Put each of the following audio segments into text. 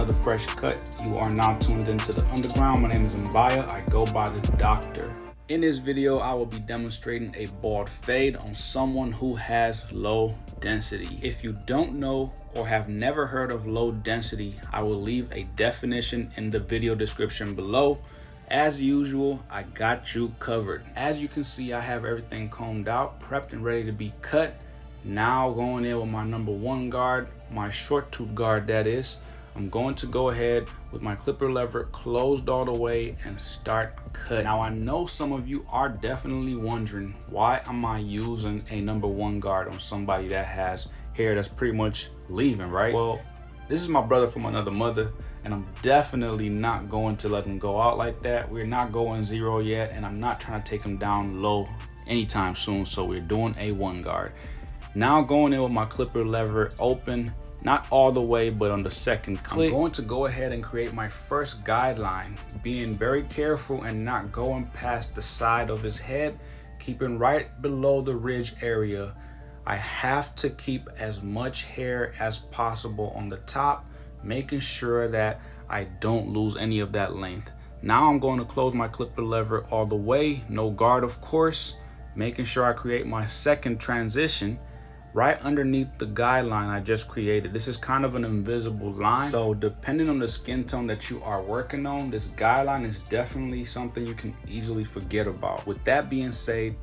another fresh cut. You are now tuned into the underground. My name is Mbaya. I go by the Doctor. In this video, I will be demonstrating a bald fade on someone who has low density. If you don't know or have never heard of low density, I will leave a definition in the video description below. As usual, I got you covered. As you can see, I have everything combed out, prepped and ready to be cut. Now going in with my number one guard, my short tooth guard that is. I'm going to go ahead with my clipper lever closed all the way and start cutting. Now I know some of you are definitely wondering, why am I using a number one guard on somebody that has hair that's pretty much leaving, right? Well, this is my brother from another mother, and I'm definitely not going to let him go out like that. We're not going zero yet, and I'm not trying to take him down low anytime soon, so we're doing a one guard. Now going in with my clipper lever open, not all the way, but on the second click. I'm going to go ahead and create my first guideline, being very careful and not going past the side of his head, keeping right below the ridge area. I have to keep as much hair as possible on the top, making sure that I don't lose any of that length. Now I'm going to close my clipper lever all the way, no guard of course, making sure I create my second transition right underneath the guideline I just created. This is kind of an invisible line, so depending on the skin tone that you are working on, this guideline is definitely something you can easily forget about. With that being said,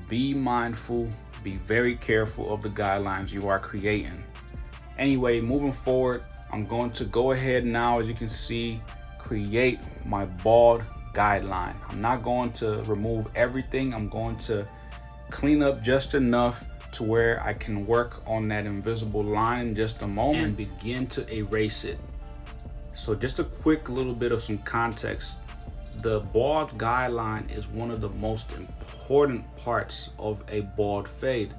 be mindful, be very careful of the guidelines you are creating. Anyway, moving forward, I'm going to go ahead now, as you can see, create my bald guideline. I'm not going to remove everything. I'm going to clean up just enough to where I can work on that invisible line in just a moment and begin to erase it. So just a quick little bit of some context. The bald guideline is one of the most important parts of a bald fade.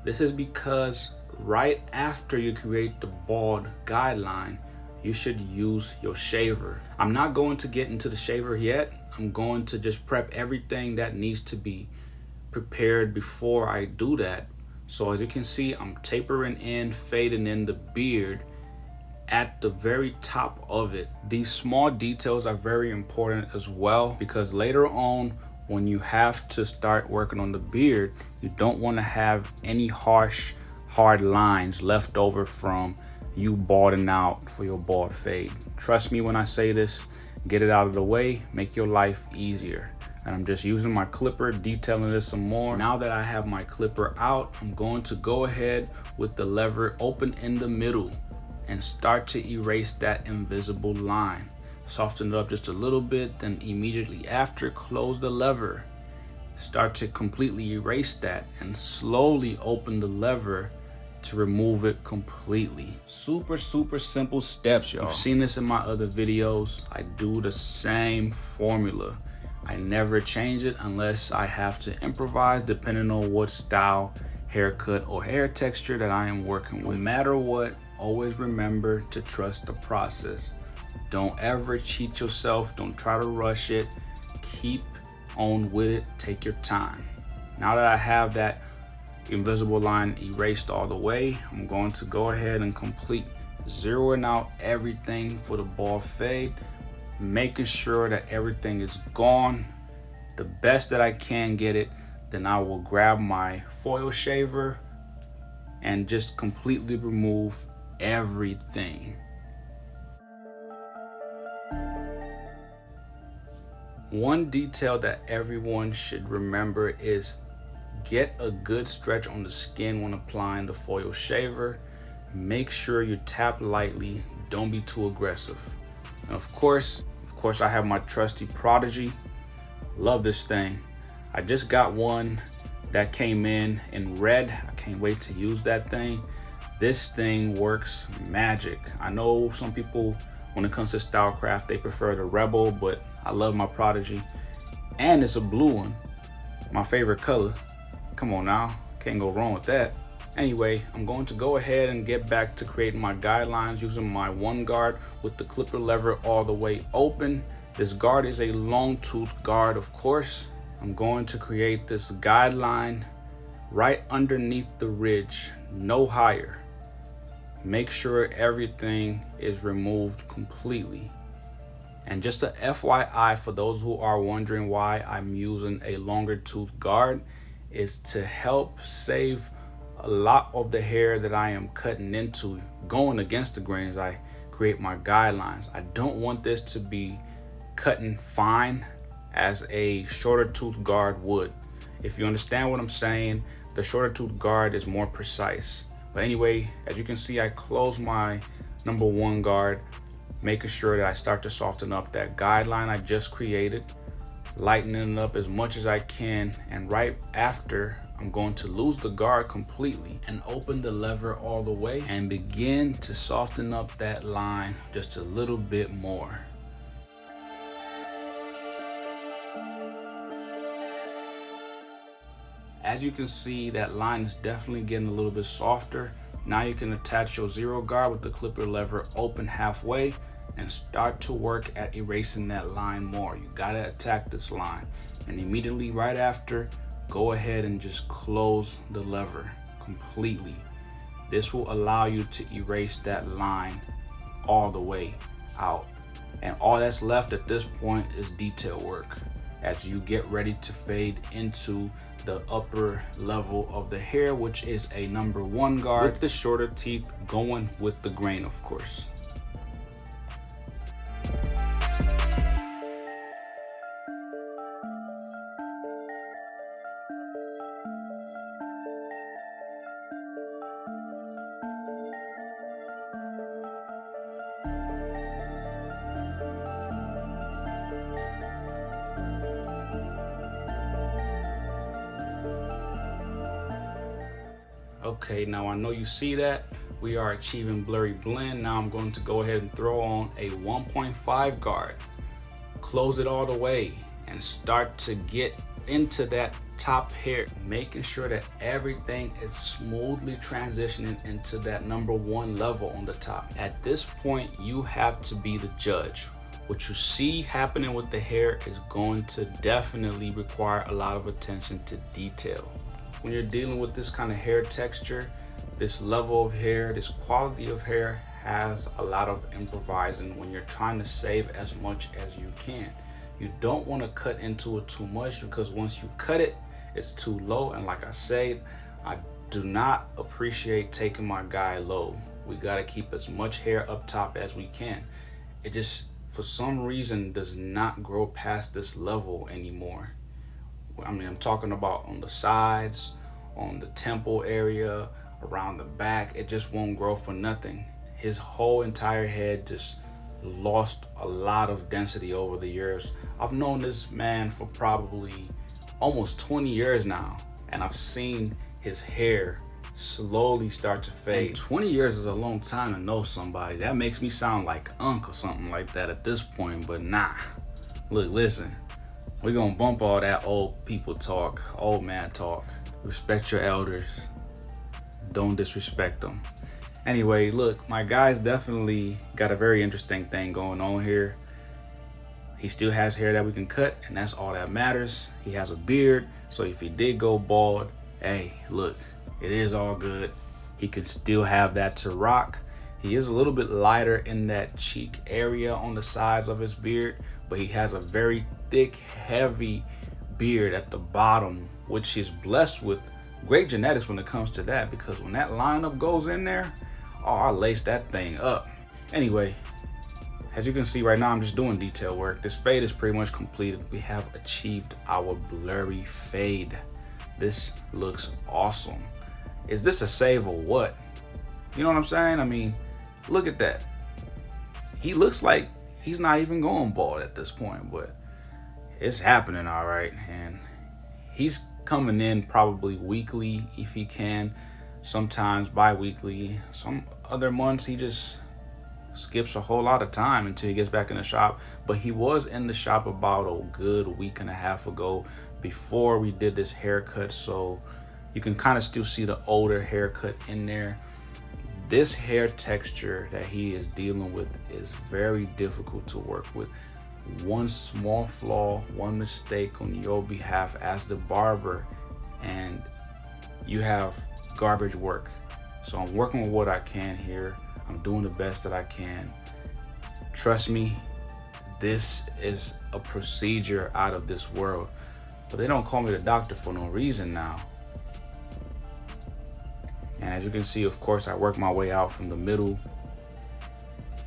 This is because right after you create the bald guideline, you should use your shaver. I'm not going to get into the shaver yet. I'm going to just prep everything that needs to be prepared before I do that. So as you can see, I'm tapering in, fading in the beard at the very top of it. These small details are very important as well, because later on when you have to start working on the beard, you don't want to have any harsh, hard lines left over from you balding out for your bald fade. Trust me when I say this, get it out of the way, make your life easier. And I'm just using my clipper, detailing this some more. Now that I have my clipper out, I'm going to go ahead with the lever open in the middle and start to erase that invisible line. Soften it up just a little bit, then immediately after, close the lever. Start to completely erase that and slowly open the lever to remove it completely. Super simple steps, y'all. You've seen this in my other videos. I do the same formula. I never change it unless I have to improvise, depending on what style, haircut, or hair texture that I am working with. No matter what, always remember to trust the process. Don't ever cheat yourself. Don't try to rush it. Keep on with it. Take your time. Now that I have that invisible line erased all the way, I'm going to go ahead and complete zeroing out everything for the bald fade, making sure that everything is gone the best that I can get it. Then I will grab my foil shaver and just completely remove everything. One detail that everyone should remember is get a good stretch on the skin when applying the foil shaver. Make sure you tap lightly, don't be too aggressive. And of course I have my trusty Prodigy. Love this thing. I just got one that came in red. I can't wait to use that thing. This thing works magic. I know some people, when it comes to Stylecraft, they prefer the Rebel, but I love my Prodigy. And it's a blue one, my favorite color. Come on now, can't go wrong with that. Anyway, I'm going to go ahead and get back to creating my guidelines using my one guard with the clipper lever all the way open. This guard is a long tooth guard, of course. I'm going to create this guideline right underneath the ridge, no higher. make sure everything is removed completely. And just a FYI for those who are wondering why I'm using a longer tooth guard, is to help save a lot of the hair that I am cutting into, going against the grain as I create my guidelines. I don't want this to be cutting fine as a shorter tooth guard would. If you understand what I'm saying, the shorter tooth guard is more precise. But anyway, as you can see, I close my number 1 guard, making sure that I start to soften up that guideline I just created, lightening it up as much as I can, and right after, I'm going to lose the guard completely and open the lever all the way and begin to soften up that line just a little bit more. As you can see, that line is definitely getting a little bit softer. Now you can attach your zero guard with the clipper lever open halfway and start to work at erasing that line more. You gotta attack this line. And immediately right after, go ahead and just close the lever completely. This will allow you to erase that line all the way out. And all that's left at this point is detail work as you get ready to fade into the upper level of the hair, which is a number 1 guard with the shorter teeth going with the grain, of course. Okay, now I know you see that we are achieving blurry blend. Now I'm going to go ahead and throw on a 1.5 guard, close it all the way, and start to get into that top hair, making sure that everything is smoothly transitioning into that number 1 level on the top. At this point, you have to be the judge. What you see happening with the hair is going to definitely require a lot of attention to detail. When you're dealing with this kind of hair texture, this level of hair, this quality of hair has a lot of improvising when you're trying to save as much as you can. You don't want to cut into it too much, because once you cut it, it's too low. And like I said, I do not appreciate taking my guy low. We got to keep as much hair up top as we can. It just, for some reason, does not grow past this level anymore. I mean, I'm talking about on the sides, on the temple area, around the back. It just won't grow for nothing. His whole entire head just lost a lot of density over the years. I've known this man for probably almost 20 years now, and I've seen his hair slowly start to fade. And 20 years is a long time to know somebody. That makes me sound like Unc or something like that at this point, but nah. Look, listen. We're gonna bump all that old people talk, old man talk. Respect your elders. Don't disrespect them. Anyway, look, my guy's definitely got a very interesting thing going on here. He still has hair that we can cut, and that's all that matters. He has a beard, so if he did go bald, hey, look, it is all good. He could still have that to rock. He is a little bit lighter in that cheek area on the sides of his beard, but he has a very thick, heavy beard at the bottom, which is blessed with great genetics when it comes to that, because when that lineup goes in there, oh, I lace that thing up. Anyway, as you can see right now, I'm just doing detail work. This fade is pretty much completed. We have achieved our blurry fade. This looks awesome. Is this a save or what? You know what I'm saying? I mean, look at that. He looks like he's not even going bald at this point, but it's happening all right. And he's coming in probably weekly if he can, sometimes bi-weekly. Some other months he just skips a whole lot of time until he gets back in the shop. But he was in the shop about a good week and a half ago before we did this haircut, so you can kind of still see the older haircut in there. This hair texture that he is dealing with is very difficult to work with. One small flaw, one mistake on your behalf as the barber, and you have garbage work. So I'm working with what I can here. I'm doing the best that I can. Trust me, this is a procedure out of this world. But they don't call me the doctor for no reason now. And as you can see, of course, I work my way out from the middle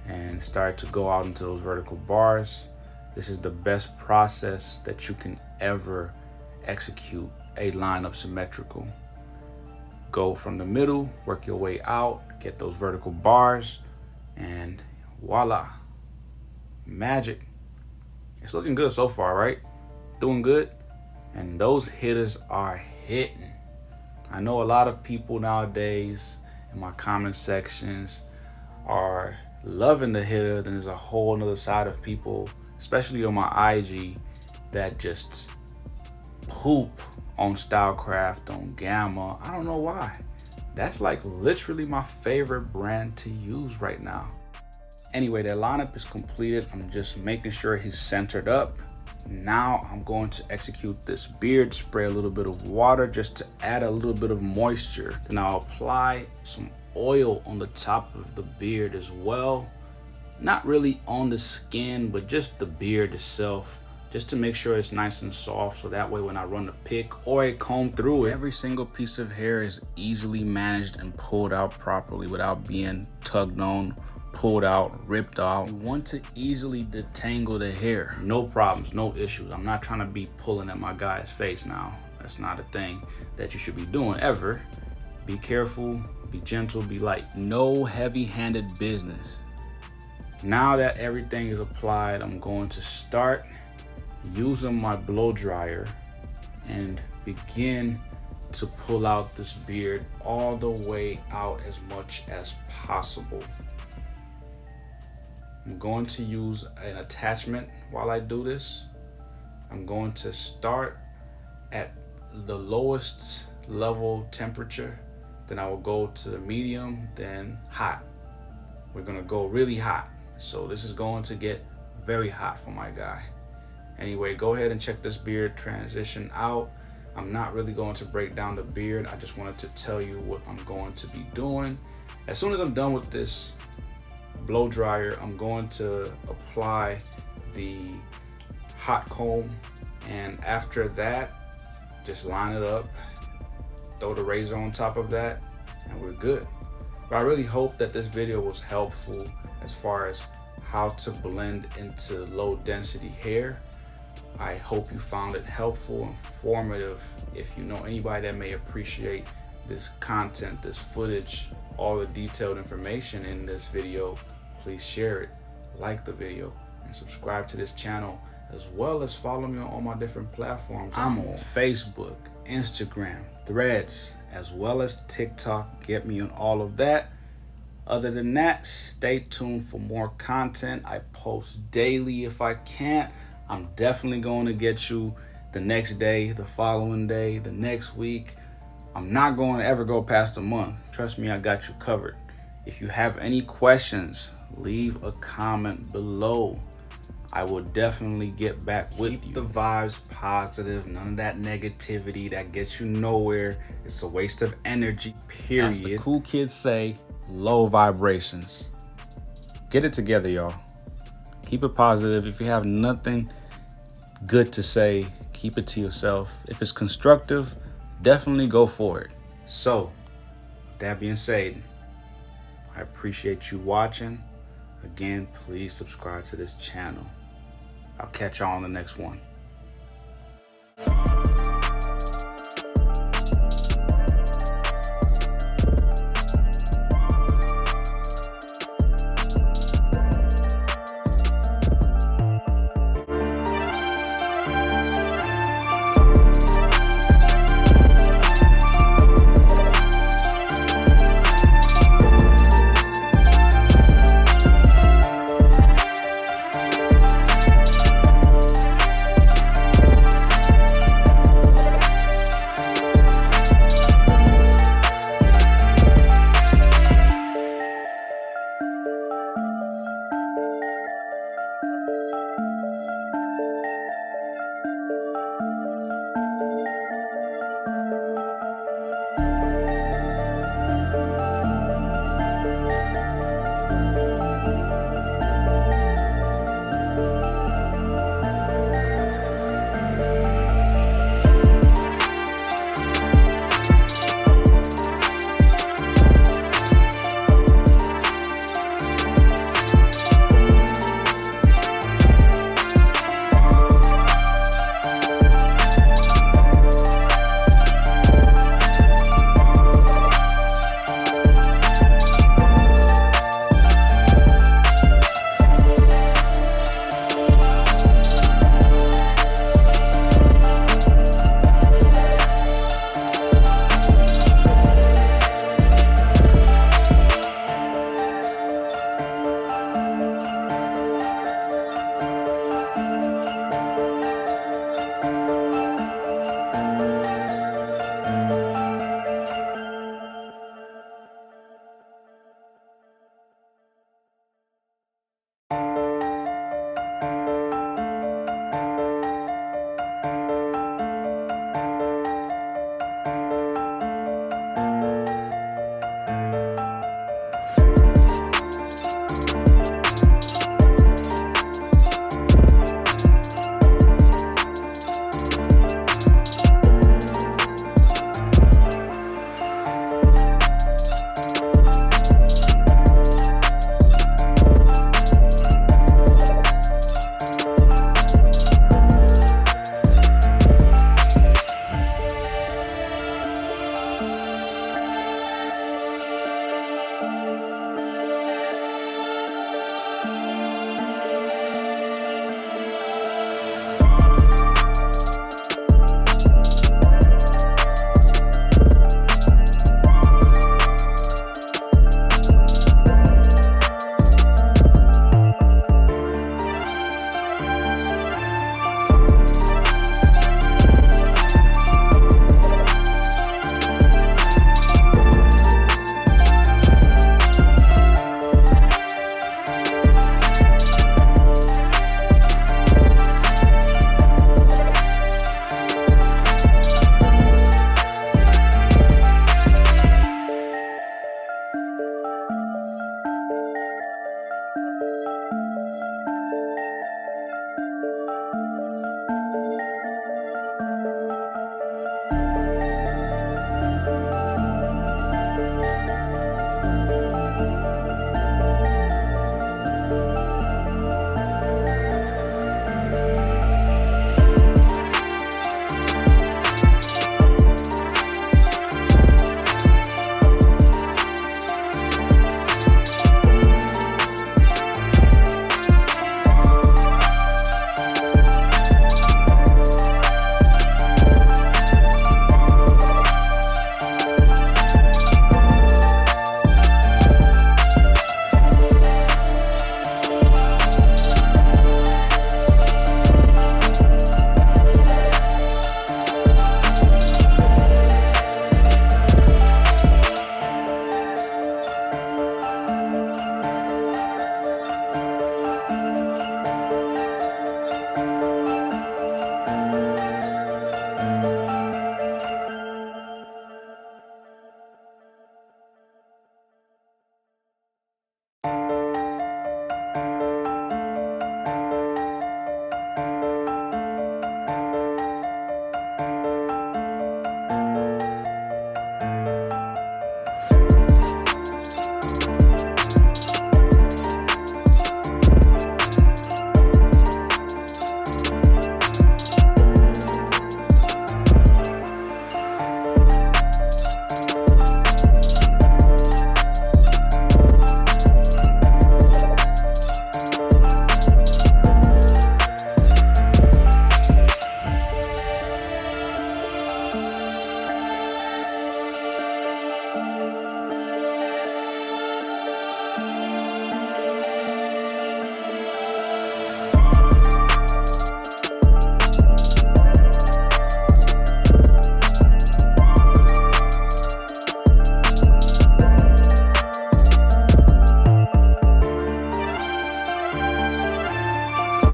and start to go out into those vertical bars. This is the best process that you can ever execute a lineup symmetrical. Go from the middle, work your way out, get those vertical bars, and voila, magic. It's looking good so far, right? Doing good. And those hitters are hitting. I know a lot of people nowadays in my comment sections are loving the hitter. Then there's a whole nother side of people, especially on my IG, that just poop on Stylecraft, on Gamma. I don't know why. That's like literally my favorite brand to use right now. Anyway, that lineup is completed. I'm just making sure he's centered up. Now I'm going to execute this beard, spray a little bit of water just to add a little bit of moisture. Then I'll apply some oil on the top of the beard as well. Not really on the skin, but just the beard itself, just to make sure it's nice and soft, so that way when I run a pick or a comb through it, every single piece of hair is easily managed and pulled out properly without being tugged on, pulled out, ripped out. You want to easily detangle the hair. No problems, no issues. I'm not trying to be pulling at my guy's face now. That's not a thing that you should be doing ever. Be careful, be gentle, be light. No heavy-handed business. Now that everything is applied, I'm going to start using my blow dryer and begin to pull out this beard all the way out as much as possible. I'm going to use an attachment while I do this. I'm going to start at the lowest level temperature, then I will go to the medium, then hot. We're gonna go really hot. So this is going to get very hot for my guy. Anyway, go ahead and check this beard transition out. I'm not really going to break down the beard. I just wanted to tell you what I'm going to be doing. As soon as I'm done with this blow dryer, I'm going to apply the hot comb, and after that, just line it up, throw the razor on top of that, and we're good. But I really hope that this video was helpful as far as how to blend into low density hair. I hope you found it helpful, informative. If you know anybody that may appreciate this content, this footage, all the detailed information in this video, please share it, like the video, and subscribe to this channel, as well as follow me on all my different platforms. I'm on Facebook, Instagram, Threads, as well as TikTok. Get me on all of that. Other than that, stay tuned for more content. I post daily. If I can't, I'm definitely going to get you the next day, the following day, the next week. I'm not going to ever go past a month. Trust me, I got you covered. If you have any questions, leave a comment below. I will definitely get back with you. Keep the vibes positive, none of that negativity that gets you nowhere. It's a waste of energy, period. As the cool kids say, low vibrations. Get it together, y'all. Keep it positive. If you have nothing good to say, keep it to yourself. If it's constructive, definitely go for it. So, with that being said, I appreciate you watching. Again, please subscribe to this channel. I'll catch y'all on the next one.